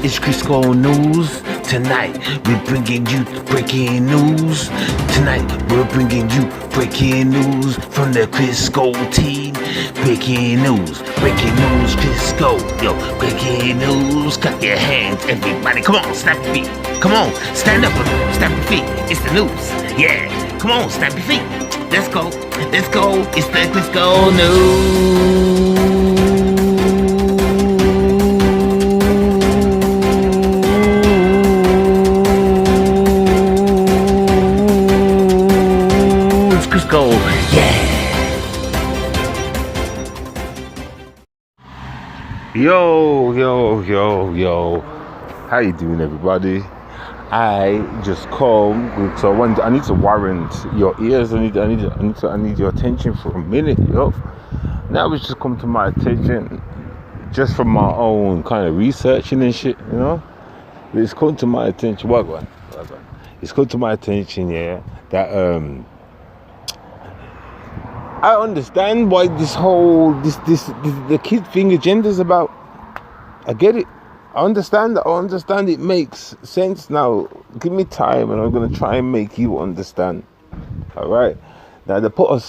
It's Crisco News. Tonight we're bringing you breaking news. Tonight we're bringing you breaking news from the Crisco team. Breaking news, Crisco. Yo, breaking news. Clap your hands, everybody. Come on, stamp your feet. Come on, stand up, stamp your feet. It's the news. Yeah, come on, stamp your feet. Let's go, let's go. It's the Crisco News. Crisco, yeah. Yo. How you doing, everybody? I just come, so I need to warrant your ears. I need your attention for a minute, yo. Now it's just come to my attention, just from my own kind of researching and shit, you know. It's come to my attention. What? It's come to my attention, yeah, that I understand why this the kid thing agenda's about. I get it. I understand it makes sense now. Give me time and I'm gonna try and make you understand. Alright. Now they put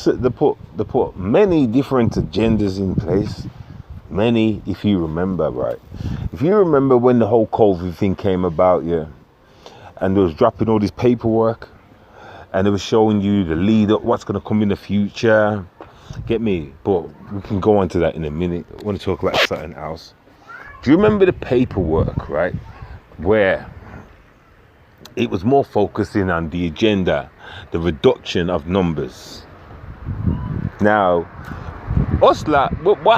many different agendas in place. Many, if you remember, right? If you remember when the whole COVID thing came about, yeah, and they was dropping all this paperwork, and it was showing you the lead up, what's going to come in the future. Get me? But we can go on to that in a minute. I want to talk about something else. Do you remember the paperwork, right? Where it was more focusing on the agenda, the reduction of numbers. Now, what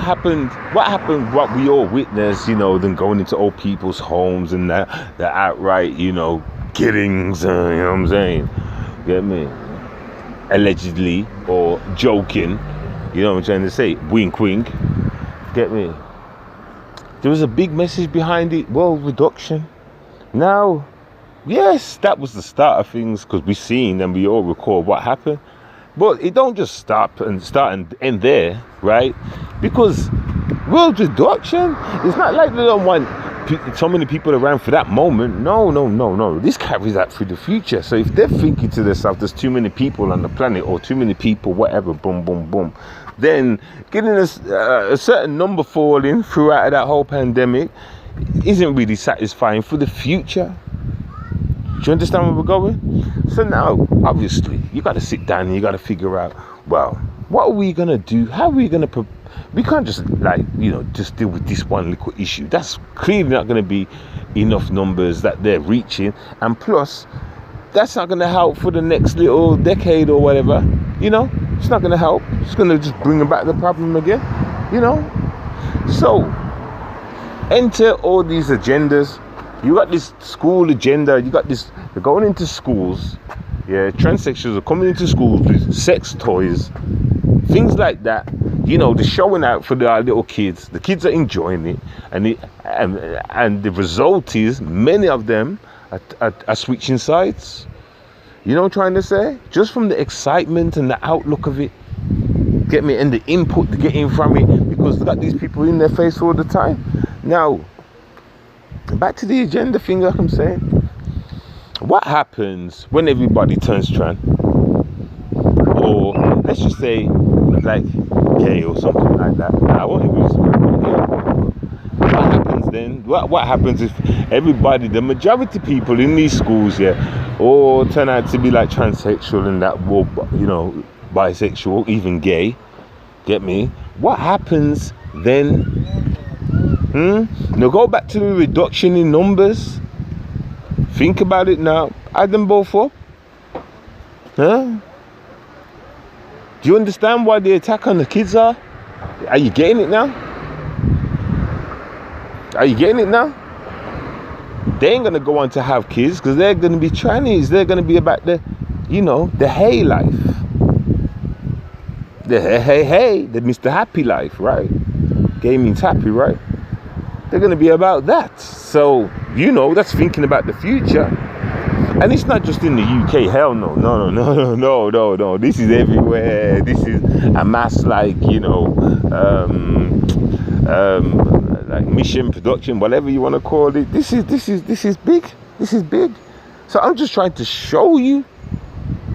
happened, what we all witnessed, you know, them going into old people's homes and the outright, you know, killings, you know what I'm saying? Get me? Allegedly or joking, you know what I'm trying to say? Wink, wink. Get me? There was a big message behind it. World reduction. Now, yes, that was the start of things because we seen and we all recall what happened. But it don't just start and end there, right? Because world reduction, it's not like they don't want so many people around for that moment. No. This carries that through the future. So if they're thinking to themselves, there's too many people on the planet or too many people, whatever, boom, then getting a certain number falling throughout that whole pandemic isn't really satisfying for the future. Do you understand where we're going? So now, obviously, you got to sit down and you got to figure out, well, what are we going to do? How are we going to... We can't just, just deal with this one little issue. That's clearly not going to be enough numbers that they're reaching. And plus, that's not going to help for the next little decade or whatever. You know, it's not going to help. It's going to just bring back the problem again. You know? So, enter all these agendas. You got this school agenda, you got this, they're going into schools, yeah, transsexuals are coming into schools with sex toys, things like that, you know, they're showing out for their little kids, the kids are enjoying it, and the result is many of them are switching sides, you know what I'm trying to say? Just from the excitement and the outlook of it, get me, and the input they're getting from it, because they got these people in their face all the time. Now, back to the agenda thing, like I'm saying. What happens when everybody turns trans? Or let's just say, like, gay or something like that. I won't even use What happens then? What happens if everybody, the majority of people in these schools, yeah, all turn out to be like transsexual and that, you know, bisexual, even gay? Get me? What happens then? Now go back to the reduction in numbers. Think about it now. Add them both up. Do you understand why the attack on the kids are? Are you getting it now? They ain't gonna go on to have kids because they're gonna be trannies. They're gonna be about the hey life. The hey, the Mr. Happy life, right? Gay means happy, right? They're going to be about that. So, you know, that's thinking about the future. And it's not just in the UK. Hell no. No. This is everywhere. This is a mass, like, like mission production, whatever you want to call it. This is big. This is big. So I'm just trying to show you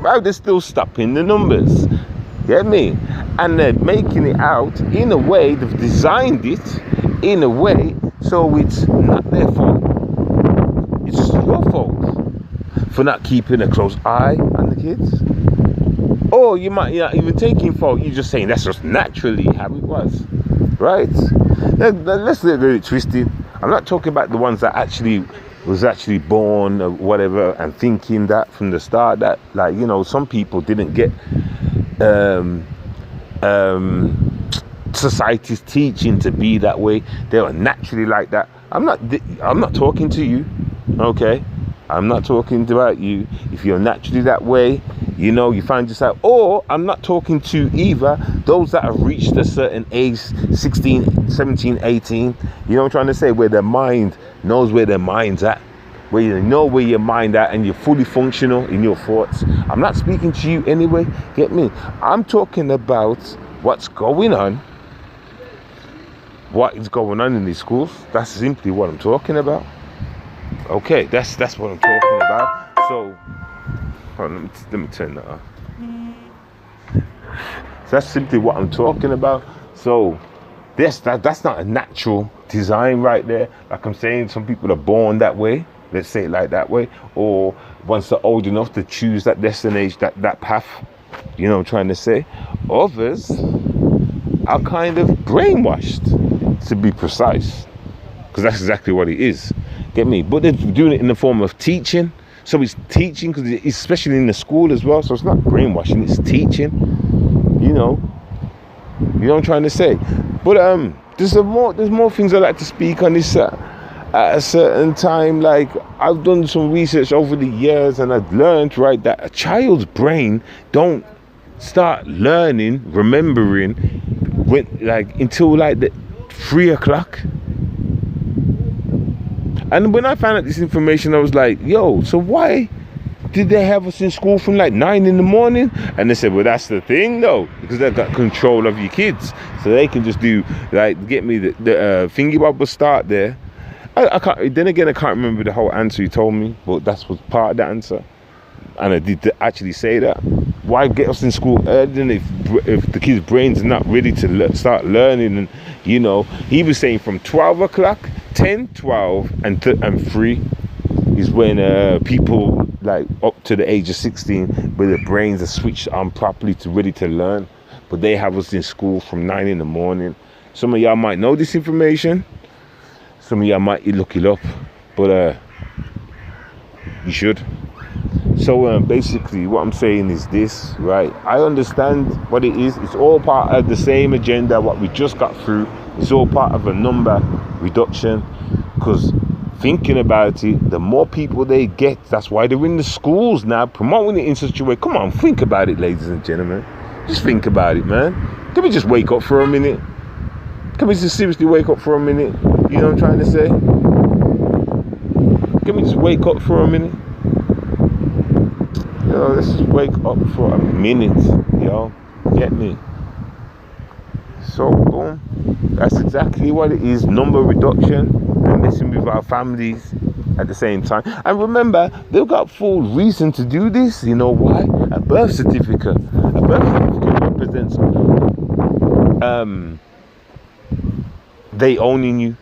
how they're still stopping the numbers. Get me? And they're making it out in a way, they've designed it in a way so it's not their fault. It's just your fault for not keeping a close eye on the kids. Or you might not even taking fault, you're just saying that's just naturally how it was. Right? Let's get it twisted. I'm not talking about the ones that was actually born or whatever and thinking that from the start that, like, you know, some people didn't get society's teaching to be that way. They were naturally like that. I'm not talking to you, okay? I'm not talking about you. If you're naturally that way, you know, you find yourself, or I'm not talking to either those that have reached a certain age, 16, 17, 18, you know what I'm trying to say, where their mind knows where their mind's at, where you know where your mind at and you're fully functional in your thoughts. I'm not speaking to you anyway, get me? I'm talking about what's going on, what is going on in these schools. That's simply what I'm talking about. Okay, that's what I'm talking about. So, let me turn that off. So that's simply what I'm talking about. So, that's not a natural design right there. Like I'm saying, some people are born that way. Let's say it like that way. Or once they're old enough to choose that destination, that path. You know what I'm trying to say? Others are kind of brainwashed, to be precise. Because that's exactly what it is. Get me? But they're doing it in the form of teaching. So it's teaching, because especially in the school as well. So it's not brainwashing, it's teaching. You know what I'm trying to say. But there's more things I like to speak on this at a certain time. Like, I've done some research over the years, and I've learned, right, that a child's brain don't start learning, remembering until like the 3 o'clock. And when I found out this information, I was like, yo, so why did they have us in school from like 9 in the morning? And they said, well, that's the thing though, because they've got control of your kids. So they can just do, like, get me the thingy bubble start there. I can't, then again, I can't remember the whole answer you told me, but that was part of the answer. And I did actually say that. Why get us in school early if the kids' brains are not ready to start learning? And, you know, he was saying from 12 o'clock, 10, 12, and 3 is when people like up to the age of 16, where their brains are switched on properly to ready to learn. But they have us in school from 9 in the morning. Some of y'all might know this information. Some of y'all might look it up, but you should. So basically what I'm saying is this, right? I understand what it is. It's all part of the same agenda, what we just got through. It's all part of a number reduction, because thinking about it, the more people they get, that's why they're in the schools now, promoting it in such a way. Come on, think about it, ladies and gentlemen. Just think about it, man. Can we just wake up for a minute? Can we just seriously wake up for a minute? You know what I'm trying to say? Can we just wake up for a minute? Yo, let's just wake up for a minute, yo. Get me? So, boom. That's exactly what it is. Number reduction. And messing with our families at the same time. And remember, they've got full reason to do this. You know why? A birth certificate. A birth certificate represents they owning you.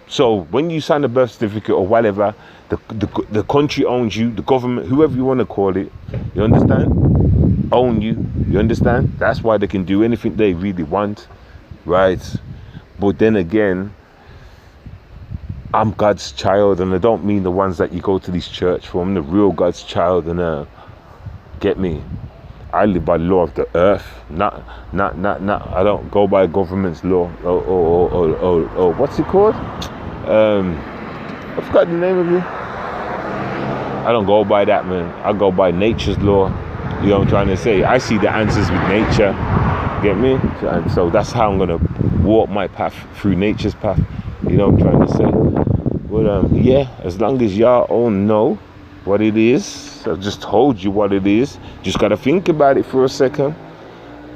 So when you sign a birth certificate or whatever, the country owns you, the government, whoever you want to call it, you understand? Own you, you understand? That's why they can do anything they really want, right? But then again, I'm God's child, and I don't mean the ones that you go to this church for. I'm the real God's child, and get me? I live by the law of the earth, not. I don't go by government's law or what's it called? I forgot the name of it. I don't go by that, man. I go by nature's law. You know what I'm trying to say? I see the answers with nature. Get me? And so that's how I'm gonna walk my path through nature's path. You know what I'm trying to say? But yeah, as long as y'all all know what it is, I've just told you what it is. Just gotta think about it for a second.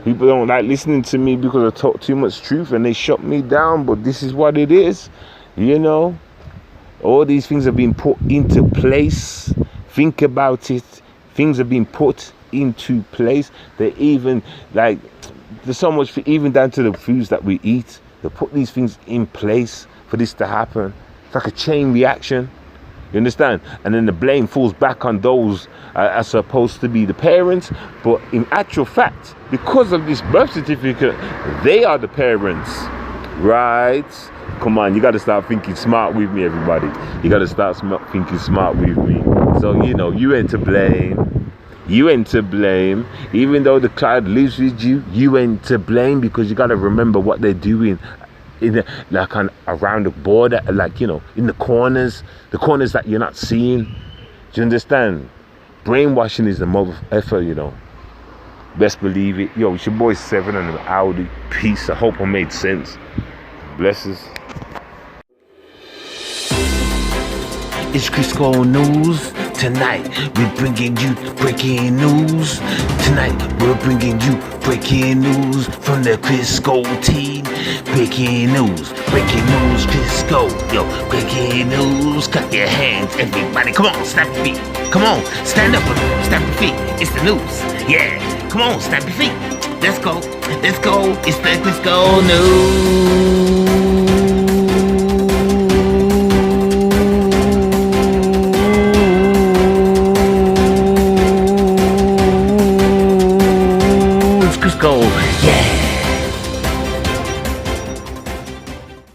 People don't like listening to me because I talk too much truth and they shut me down, but this is what it is, you know. All these things have been put into place. Think about it. Things have been put into place. They even, like, there's so much, even down to the foods that we eat. They put these things in place for this to happen. It's like a chain reaction. You understand? And then the blame falls back on those are supposed to be the parents. But in actual fact, because of this birth certificate, they are the parents. Right? Come on, you got to start thinking smart with me, everybody. You got to start thinking smart with me. So, you know, you ain't to blame. You ain't to blame. Even though the child lives with you, you ain't to blame, because you got to remember what they're doing in the, like around the border, like, you know, in the corners that you're not seeing. Do you understand? Brainwashing is the mother effer, you know. Best believe it. Yo, it's your boy 7 and an Audi. Peace. I hope I made sense. Blesses. It's Crisco News. Tonight we're bringing you breaking news. Tonight we're bringing you breaking news from the Crisco team. Breaking news, Crisco. Yo, breaking news. Clap your hands, everybody. Come on, stamp your feet. Come on, stand up with me. Stamp your feet. It's the news. Yeah, come on, stamp your feet. Let's go. It's the Crisco News.